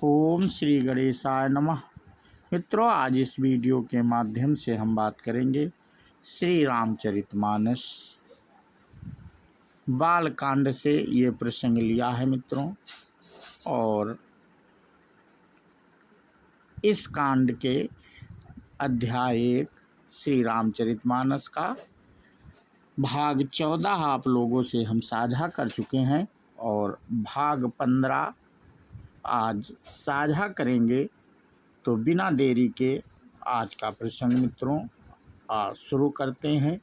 ओम श्री गणेशाय नमः। मित्रों, आज इस वीडियो के माध्यम से हम बात करेंगे श्री रामचरितमानस बालकांड से ये प्रसंग लिया है मित्रों। और इस कांड के अध्याय 1 श्री रामचरितमानस का भाग 14 आप लोगों से हम साझा कर चुके हैं और भाग 15 आज साझा करेंगे। तो बिना देरी के आज का प्रसंग मित्रों शुरू करते हैं।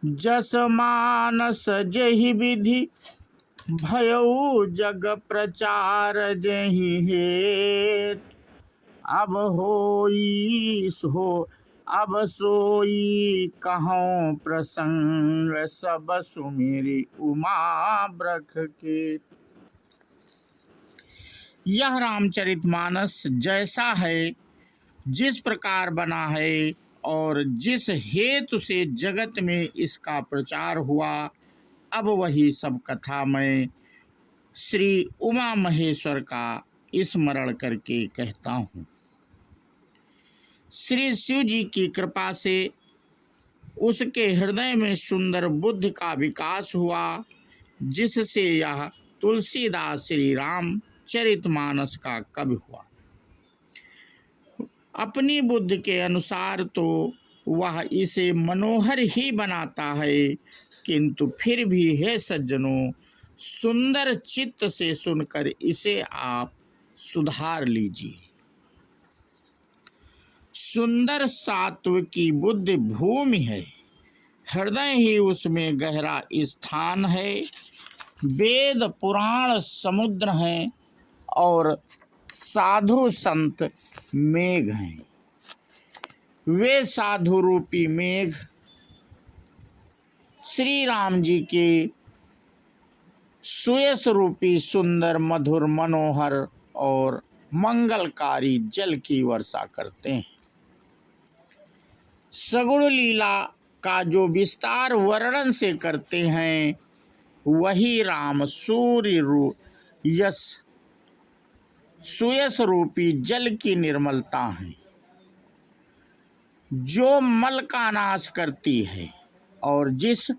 जस मानस जहि विधि भयउ जग प्रचार जहि हेत अब सोई कहूँ प्रसंग सब सुमिरि उमा ब्रख के। यह रामचरितमानस जैसा है, जिस प्रकार बना है और जिस हेतु से जगत में इसका प्रचार हुआ, अब वही सब कथा मैं श्री उमा महेश्वर का स्मरण करके कहता हूँ। श्री शिव जी की कृपा से उसके हृदय में सुंदर बुद्धि का विकास हुआ, जिससे यह तुलसीदास श्री राम चरितमानस का कवि हुआ। अपनी बुद्धि के अनुसार तो वह इसे मनोहर ही बनाता है, किंतु फिर भी हे सज्जनों, सुंदर चित्त से सुनकर इसे आप सुधार लीजिए। सुंदर सात्व की बुद्धि भूमि है, हृदय ही उसमें गहरा स्थान है। वेद पुराण समुद्र हैं और साधु संत मेघ हैं। वे साधु रूपी मेघ श्री राम जी के सुयस रूपी सुंदर मधुर मनोहर और मंगलकारी जल की वर्षा करते हैं। सगुण लीला का जो विस्तार वर्णन से करते हैं, वही राम सूर्य सुयस रूपी जल की निर्मलता है, जो मल का नाश करती है और जिस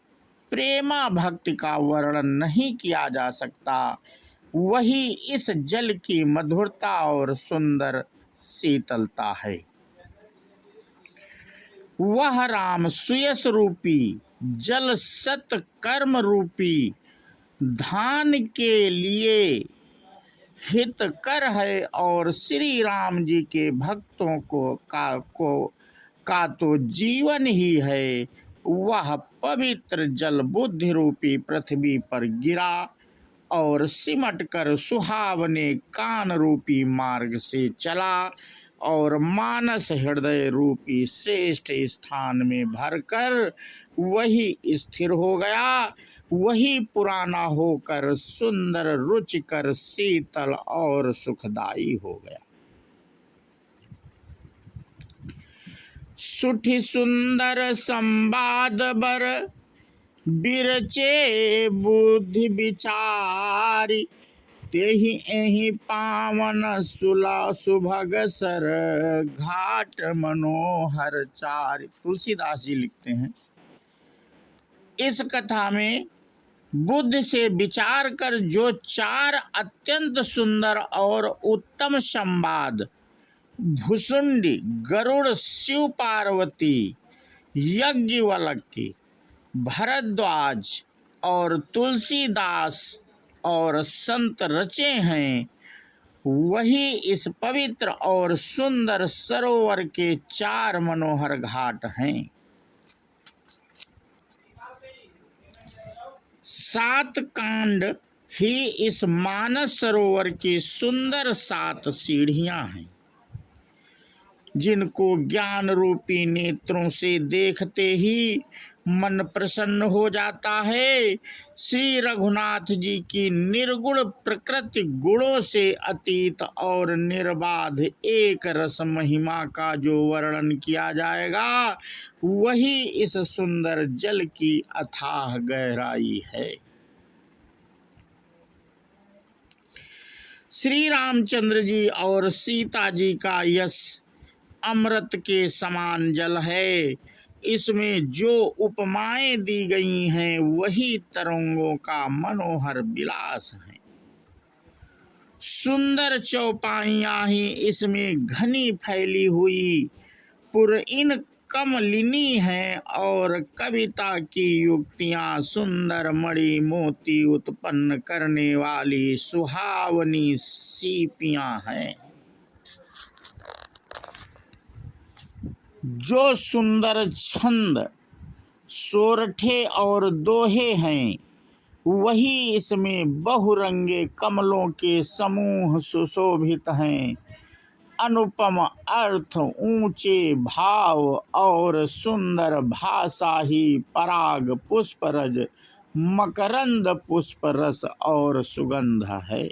प्रेमा भक्ति का वर्णन नहीं किया जा सकता, वही इस जल की मधुरता और सुंदर शीतलता है। वह राम सुयस रूपी जल सत कर्म रूपी धान के लिए हितकर है और श्री राम जी के भक्तों का तो जीवन ही है। वह पवित्र जल बुद्धि रूपी पृथ्वी पर गिरा और सिमट कर सुहावने कान रूपी मार्ग से चला और मानस हृदय रूपी श्रेष्ठ स्थान में भरकर वही स्थिर हो गया। वही पुराना होकर सुंदर रुचिकर शीतल और सुखदायी हो गया। सुठि सुंदर संवाद बर बिरचे बुद्धि विचारी तेहि एहि पावन सुभग सर घाट मनोहर चारि। तुलसीदास जी लिखते हैं, इस कथा में बुद्धि से विचार कर जो 4 अत्यंत सुंदर और उत्तम संवाद भुसुंडी, गरुड़, शिव पार्वती, यज्ञवल्क्य, भरद्वाज और तुलसीदास और संत रचे हैं, वही इस पवित्र और सुंदर सरोवर के 4 मनोहर घाट हैं। 7 कांड ही इस मानस सरोवर की सुंदर 7 सीढ़ियां हैं, जिनको ज्ञान रूपी नेत्रों से देखते ही मन प्रसन्न हो जाता है। श्री रघुनाथ जी की निर्गुण प्रकृति गुणों से अतीत और निर्बाध एक रस महिमा का जो वर्णन किया जाएगा, वही इस सुंदर जल की अथाह गहराई है। श्री रामचंद्र जी और सीता जी का यश अमृत के समान जल है। इसमें जो उपमाएं दी गई हैं वही तरंगों का मनोहर विलास है। सुंदर चौपाइयां ही इसमें घनी फैली हुई पुरइन कमलिनी है और कविता की युक्तियां सुंदर मणि मोती उत्पन्न करने वाली सुहावनी सीपियां हैं। जो सुंदर छंद, सोरठे और दोहे हैं वही इसमें बहुरंगे कमलों के समूह सुशोभित हैं। अनुपम अर्थ, ऊंचे भाव और सुंदर भाषा ही पराग पुष्परज, मकरंद पुष्प रस और सुगंध है।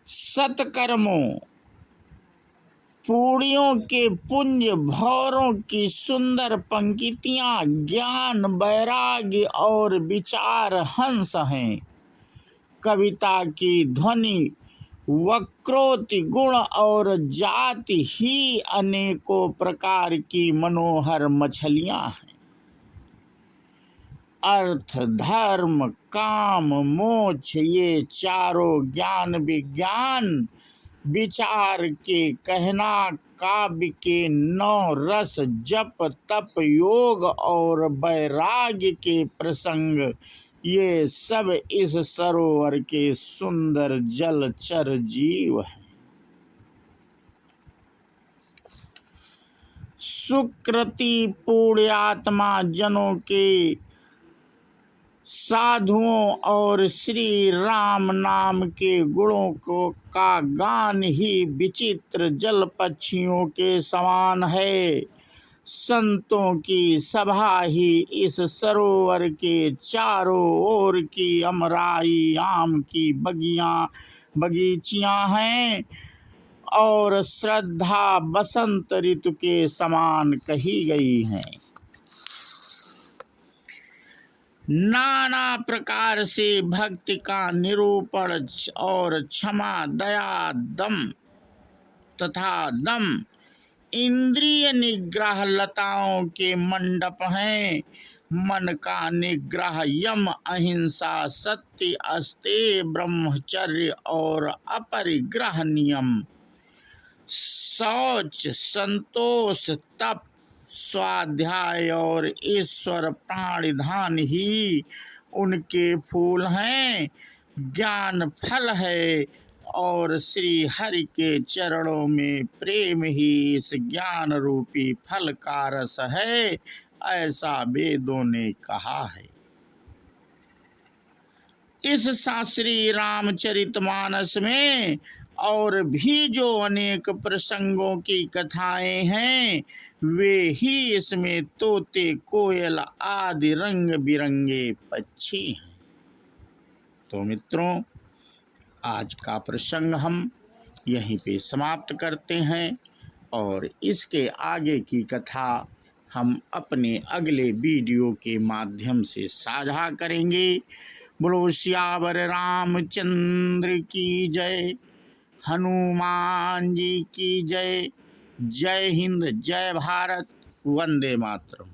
सत्कर्मों, पूर्णियों के पुंज भौरों की सुंदर पंक्तियां ज्ञान, वैराग्य और विचार हंस हैं। कविता की ध्वनि वक्रोक्ति, गुण और जाति ही अनेकों प्रकार की मनोहर मछलियां हैं। अर्थ, धर्म, काम, मोक्ष ये चारों ज्ञान विज्ञान विचार के कहना, काव्य के 9 रस, जप तप योग और वैराग्य के प्रसंग, ये सब इस सरोवर के सुंदर जलचर जीव हैं। सुकृति पुण्यात्मा जनों के, साधुओं और श्री राम नाम के गुणों का गान ही विचित्र जल पक्षियों के समान है। संतों की सभा ही इस सरोवर के चारों ओर की अमराई आम की बगीचियां हैं और श्रद्धा बसंत ऋतु के समान कही गई हैं। नाना प्रकार से भक्ति का निरूपण और क्षमा, दया, दम तथा दम इंद्रिय निग्रह लताओं के मंडप हैं। मन का निग्रह यम, अहिंसा, सत्य, अस्तेय, ब्रह्मचर्य और अपरिग्रह नियम, शौच, संतोष, तप, स्वाध्याय और ईश्वर प्राणिधान ही उनके फूल हैं। ज्ञान फल है और श्री हरि के चरणों में प्रेम ही इस ज्ञान रूपी फल का रस है, ऐसा वेदों ने कहा है। इस शास्त्री रामचरितमानस में और भी जो अनेक प्रसंगों की कथाएं हैं वे ही इसमें तोते, कोयल आदि रंग बिरंगे पक्षी हैं। तो मित्रों, आज का प्रसंग हम यहीं पे समाप्त करते हैं और इसके आगे की कथा हम अपने अगले वीडियो के माध्यम से साझा करेंगे। बोलो सियावर रामचंद्र की जय, हनुमान जी की जय। जय हिंद, जय भारत, वंदे मातरम।